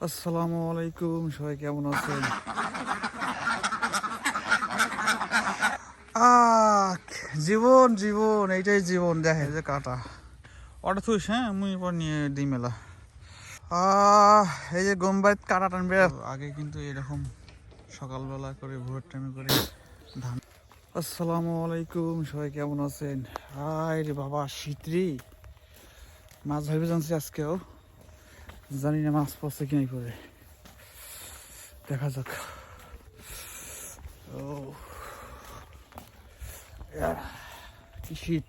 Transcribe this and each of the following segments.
আসসালামু আলাইকুম, সবাই কেমন আছেন? আহ জীবন জীবন এইটাই জীবন। দেখে যে কাটা অটা থুইস, হ্যাঁ মুই পর নিয়ে দিই মেলা। আহ এই যে গম্বাইত কাটা টানবে আগে কিন্তু এরকম সকালবেলা করে ভোর টাইমে করে ধান। আসসালামু আলাইকুম, সবাই কেমন আছেন? আয় রে বাবা, শীতরি মাছ ভাইবে জানছি আজকেও, জানি না মাছ পড়ছে কি নাই পরে, দেখা যাক। ও কি শীত!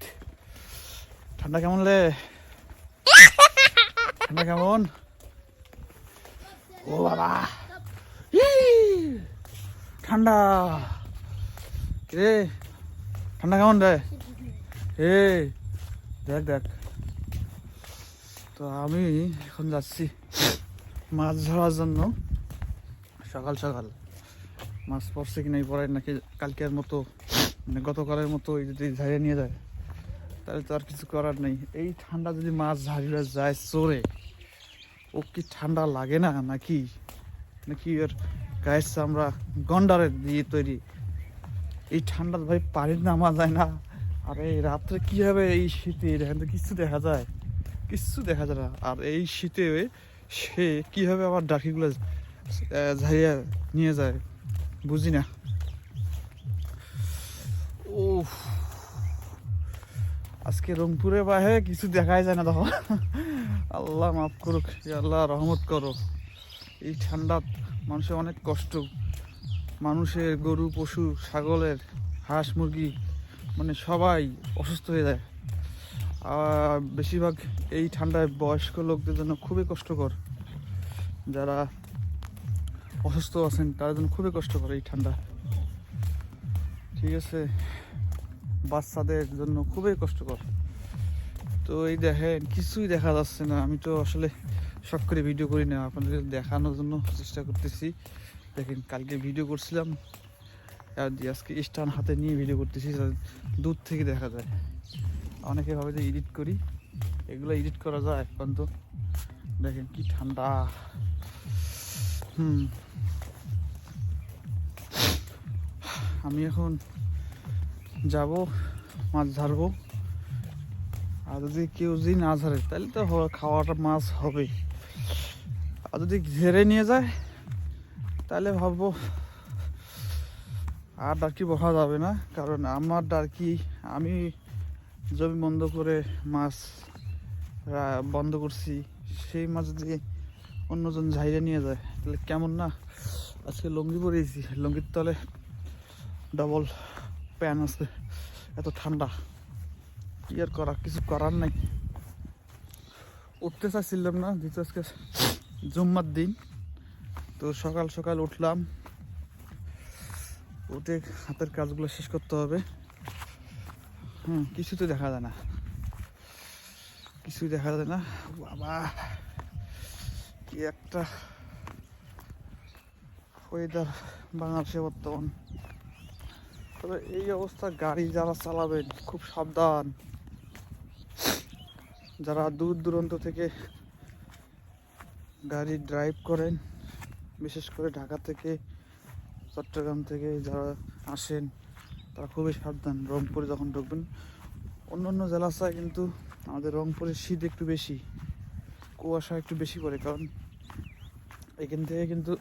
ঠান্ডা কেমন লে? ঠান্ডা কেমন? ও বাবা, ঠান্ডা রে! ঠান্ডা কেমন রে? এ দেখ দেখ, তো আমি এখন যাচ্ছি মাছ ধরার জন্য। সকাল সকাল মাছ পড়ছে কি নাই পড়ে নাকি কালকের মতো, মানে গতকালের মতো যদি ঝাড়িয়ে নিয়ে যায় তাহলে তো আর কিছু করার নেই। এই ঠান্ডা যদি মাছ ঝাড়িয়ে যায় চোরে, ও কি ঠান্ডা লাগে না নাকি? নাকি এর গায়ের চামড়া গন্ডারের দিয়ে তৈরি? এই ঠান্ডা ভাই পানির নামা যায় না। আর এই রাত্রে কি হবে এই শীতে? এখান থেকে কিচ্ছু দেখা যায়, কিচ্ছু দেখা যায় না। আর এই শীতে সে কিভাবে আবার ডাকিগুলো ঝাড়িয়ে নিয়ে যায় বুঝি না। ও আজকে রংপুরে বাহে কিছু দেখাই যায় না, দেখো। আল্লাহ মাফ করুক, আল্লাহ রহমত করো। এই ঠান্ডা মানুষের অনেক কষ্ট, মানুষের, গরু, পশু, ছাগলের, হাঁস, মুরগি, মানে সবাই অসুস্থ হয়ে যায়। আর বেশিরভাগ এই ঠান্ডায় বয়স্ক লোকদের জন্য খুবই কষ্টকর। যারা অসুস্থ আছেন তাদের জন্য খুবই কষ্টকর এই ঠান্ডা, ঠিক আছে? বাচ্চাদের জন্য খুবই কষ্টকর। তো এই দেখেন কিছুই দেখা যাচ্ছে না। আমি তো আসলে শখ করে ভিডিও করি না, আপনাদের দেখানোর জন্য চেষ্টা করতেছি। দেখেন কালকে ভিডিও করছিলাম আর আজকে স্ট্যান্ড হাতে নিয়ে ভিডিও করতেছি, দূর থেকে দেখা যায়। অনেকে ভাবে যে এডিট করি, এগুলো এডিট করা যায় কিন্তু দেখেন কি ঠান্ডা। আমি এখন যাব মাছ ধরবো। আর যদি কেউ যদি না ধরে তাহলে তো খাওয়াটা মাছ হবে। আর যদি ঘেরে নিয়ে যায় তাহলে ভাববো আর ডারকি বসা যাবে না, কারণ আমার ডারকি আমি জমি বন্ধ করে মাছ বন্ধ করছি, সেই মাছ যদি অন্যজন ঝাইরে নিয়ে যায় তাহলে কেমন না? আজকে লুঙ্গি পরেছি, লুঙ্গির তলে ডবল প্যান আছে, এত ঠান্ডা। কি আর করা, কিছু করার নাই। উঠতে চাইছিলাম না, যেহেতু আজকে জুম্মার দিন। তো সকাল সকাল উঠলাম, উঠে হাতের কাজগুলো শেষ করতে হবে। কিছু তো দেখা যায় না, কিছুই দেখা যায় না। বাবা কি একটা ওয়েদার বাংলাদেশে বর্তমান। তবে এই অবস্থা গাড়ি যারা চালাবেন খুব সাবধান। যারা দূর দূরান্ত থেকে গাড়ি ড্রাইভ করেন, বিশেষ করে ঢাকা থেকে, চট্টগ্রাম থেকে যারা আসেন, তারা খুবই সাবধান। রংপুরে যখন ঢুকবেন, অন্য অন্য জেলা চায় কিন্তু আমাদের রংপুরে শীত একটু বেশি, কুয়াশা একটু বেশি পড়ে, কারণ এখান থেকে কিন্তু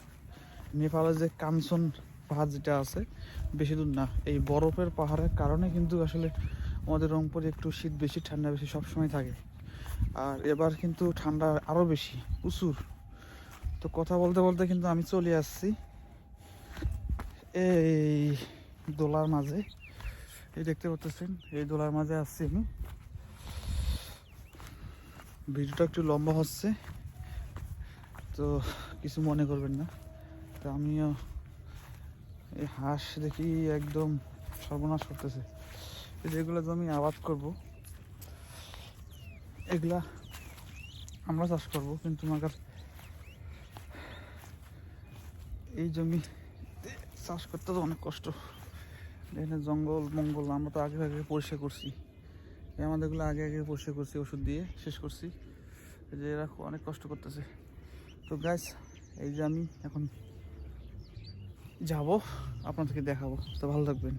নেপালের যে কাঞ্চন পাহাড় যেটা আছে বেশি দূর না। এই বরফের পাহাড়ের কারণে কিন্তু আসলে আমাদের রংপুরে একটু শীত বেশি, ঠান্ডা বেশি সবসময় থাকে। আর এবার কিন্তু ঠান্ডা আরও বেশি, প্রচুর। তো কথা বলতে বলতে কিন্তু আমি চলে আসছি এই দোলার মাঝে। এই দেখতে পাচ্ছেন, এই দোলার মাঝে আসছি আমি। ভিডিওটা একটু লম্বা হচ্ছে, তো কিছু মনে করবেন না। তো আমিও এই হাঁস দেখি একদম সর্বনাশ করতেছে। যেগুলো জমি আবাদ করব, এগুলা আমরা চাষ করব, কিন্তু আমার এই জমি চাষ করতে তো অনেক কষ্ট। এখানে জঙ্গল মঙ্গল আমরা তো আগে আগে পরিষ্কার করছি, আমাদেরগুলো আগে আগে পরিষ্কার করছি, ওষুধ দিয়ে শেষ করছি। যে এরা অনেক কষ্ট করতেছে। তো গাইস, এই যে আমি এখন যাব, আপনাদেরকে দেখাবো। তো ভালো থাকবেন।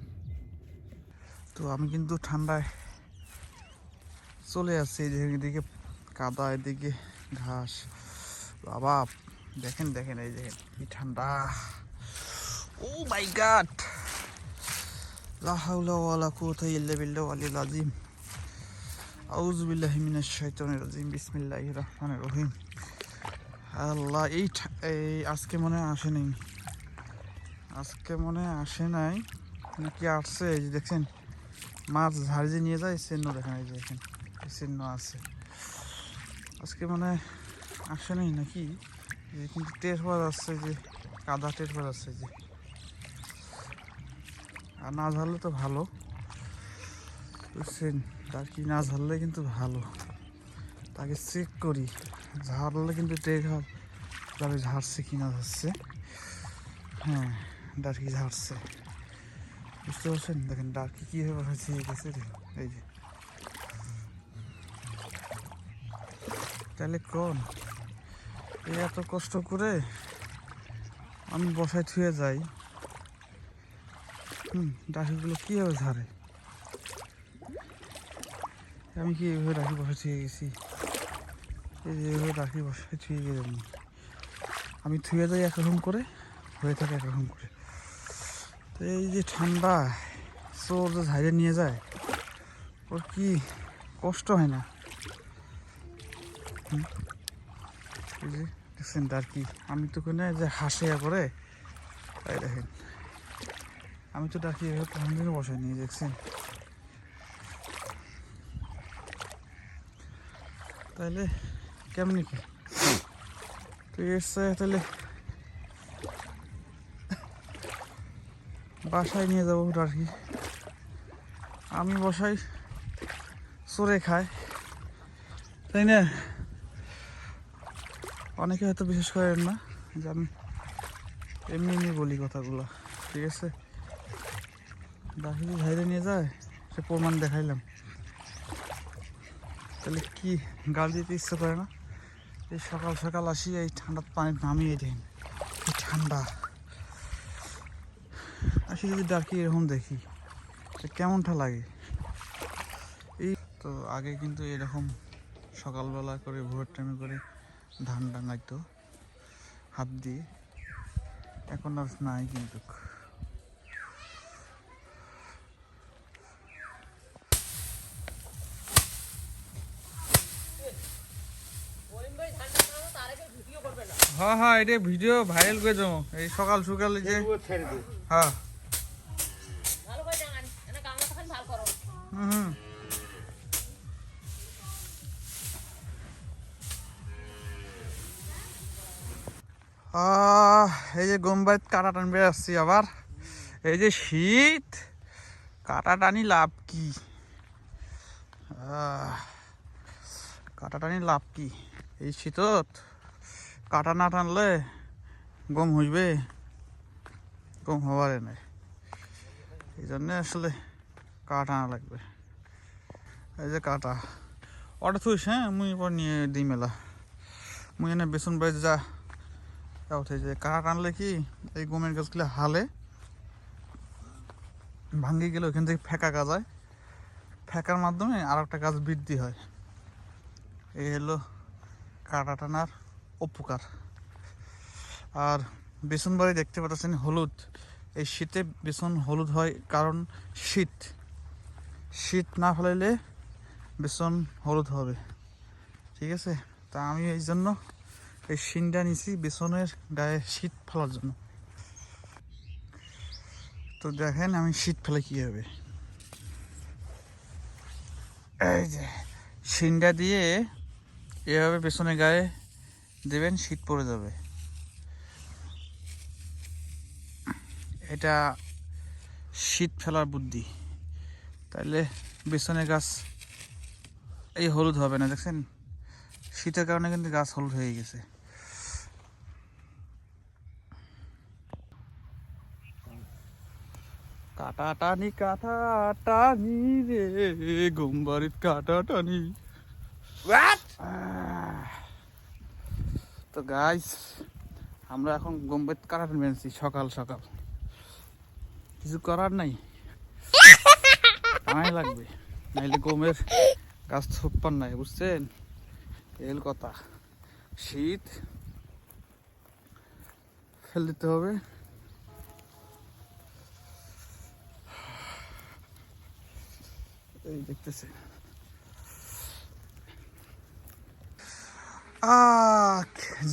তো আমি কিন্তু ঠান্ডায় চলে আসছি। এই যে এদিকে কাদা, এদিকে ঘাস, বাবা দেখেন দেখেন, এই দেখেন কি ঠান্ডা। ও মাই গড, লা হাওলা ওয়ালা কুওয়াতা ইল্লা বিল্লাহ আলিল আযীম। আউযু বিল্লাহি মিনাশ শাইতানির রাজিম। বিসমিল্লাহির রহমানির রহিম। আল্লাহ, এই আজকে মনে হয় আসে নাই, আজকে মনে হয় আসে নাই নাকি আসছে। এই যে দেখছেন মাছ ঝাড়ি যে নিয়ে যায়, চিহ্ন দেখেন, এই যে দেখেন চিহ্ন আছে। আজকে মনে হয় আসে নাই নাকি, কিন্তু টের পাওয়া যাচ্ছে যে কাদা টের পাওয়া যাচ্ছে যে। আর না ঝাড়লে তো ভালো, বুঝছেন, তার কি না ঝাড়লে কিন্তু ভালো। তাকে চেক করি, ঝাড়লে কিন্তু টের যাবে ঝাড়ছে কি না ঝাড়ছে। হ্যাঁ, ডার্কি ঝাড়ছে, বুঝতে পারছেন। দেখেন ডার্কি কীভাবে হয়েছে গেছে, এই যে। তাহলে কোন এই এত কষ্ট করে আমি বসায় থুয়ে যাই, ডাকিগুলো কীভাবে ঝাড়ে। আমি কি এইভাবে ডাকি বসায় থুয়ে গেছি, এই যে এইভাবে ডাকি বসায় থুয়ে গেলাম আমি, থুয়ে যাই একরকম করে, হয়ে থাকে একরকম করে। তো এই যে ঠান্ডা চোর যে ঝাড়িয়ে নিয়ে যায়, ওর কি কষ্ট হয় না। এই যে দেখছেন ডার্কি, আমি তো কোনো যে হাসে করে, তাই দেখেন আমি তো ডাকি এভাবে কোনদিনও বসাই নিয়ে, দেখছেন। তাইলে কেমনি কি তো এসছে, তাহলে বাসায় নিয়ে যাবো ডার্কি। আমি বসাই চোরে খায়, তাই না। অনেকে হয়তো বিশেষ করেন না যে আমি এমনি এমনি বলি কথাগুলো, ঠিক আছে। ডাকি যে ঝাইরে নিয়ে যায় সে প্রমাণ দেখাইলাম, তাহলে কি গাল দিতে ইচ্ছে করে না। এই সকাল সকাল আসি, এই ঠান্ডার পানি নামিয়ে দেন, এই ঠান্ডা আসি যদি ডাকি এরকম দেখি কেমনটা লাগে। এই তো আগে কিন্তু এরকম সকালবেলা করে ভোরের টাইমে করে ধান ডাঙাইতো হাত দিয়ে, এখন আর নাই কিন্তু। হ্যাঁ হ্যাঁ, এটা ভিডিও ভাইরাল করে দেবো এই সকাল সকালে যে। হ্যাঁ হুম, এই যে গম্বাইত কাটা টানবে আসছি আবার। এই যে শীত, কাটা টানি লাভ কি, কাটা টানি লাভ কি এই শীতত। কাটা না টানলে গম হইবে, গম হবার নাই, এই জন্যে আসলে কাটা আনা লাগবে। এই যে কাটা অটো থুইস, হ্যাঁ মুই এবার নিয়ে দিই মেলা, মুই এনে বেসন বাইরে যা উঠে যে কাটা টানলে কি এই গমের গাছগুলো হালে ভাঙ্গি গেলে ওইখান থেকে ফেঁকা গাছ হয়, ফেঁকার মাধ্যমে আর একটা গাছ বৃদ্ধি হয়। এই হলো কাটা টানার উপকার। আর বেসন বাড়ি দেখতে পাচ্ছেন হলুদ, এই শীতে বেসন হলুদ হয় কারণ শীত, শীত না ফেলাইলে বেসন হলুদ হবে, ঠিক আছে। তা আমি এই জন্য এই শিনটা নিছি বেসনের গায়ে শীত ফেলার জন্য। তো দেখেন আমি শীত ফেলে কী হবে, এই যে শিনটা দিয়ে এভাবে বেসনের গায়ে দেবেন, শীত পড়ে যাবে। এটা শীত ফেলার বুদ্ধি, তাইলে বেসনের গাছ এই হলুদ হবে না। দেখছেন শীতের কারণে কিন্তু গাছ হলুদ হয়ে গেছে। কাটা টানি কাটা টানি রে গম্বারিত কাটা টানি। তো গাইস আমরা এখন গম্বেত কাটার মেনছি সকাল সকাল, কিছু করার নাই, টানাই লাগবে, নাইলে গমের গাছ থোপ্পার নাই, বুঝছেন? এল কথা, শীত ফেল দিতে হবে। এই দেখতেছে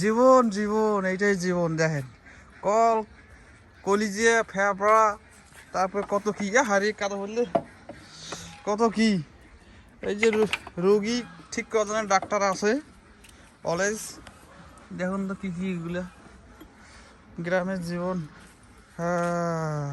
জীবন জীবন, এইটাই জীবন। দেখেন কল, কলিজে, ফেফড়া, তারপর কত কি হারিয়ে কাদা বললে কত কি। এই যে রোগী ঠিক করার ডাক্তার আছে অলওয়েজ। দেখুন তো কি কি এগুলা, গ্রামের জীবন। হ্যাঁ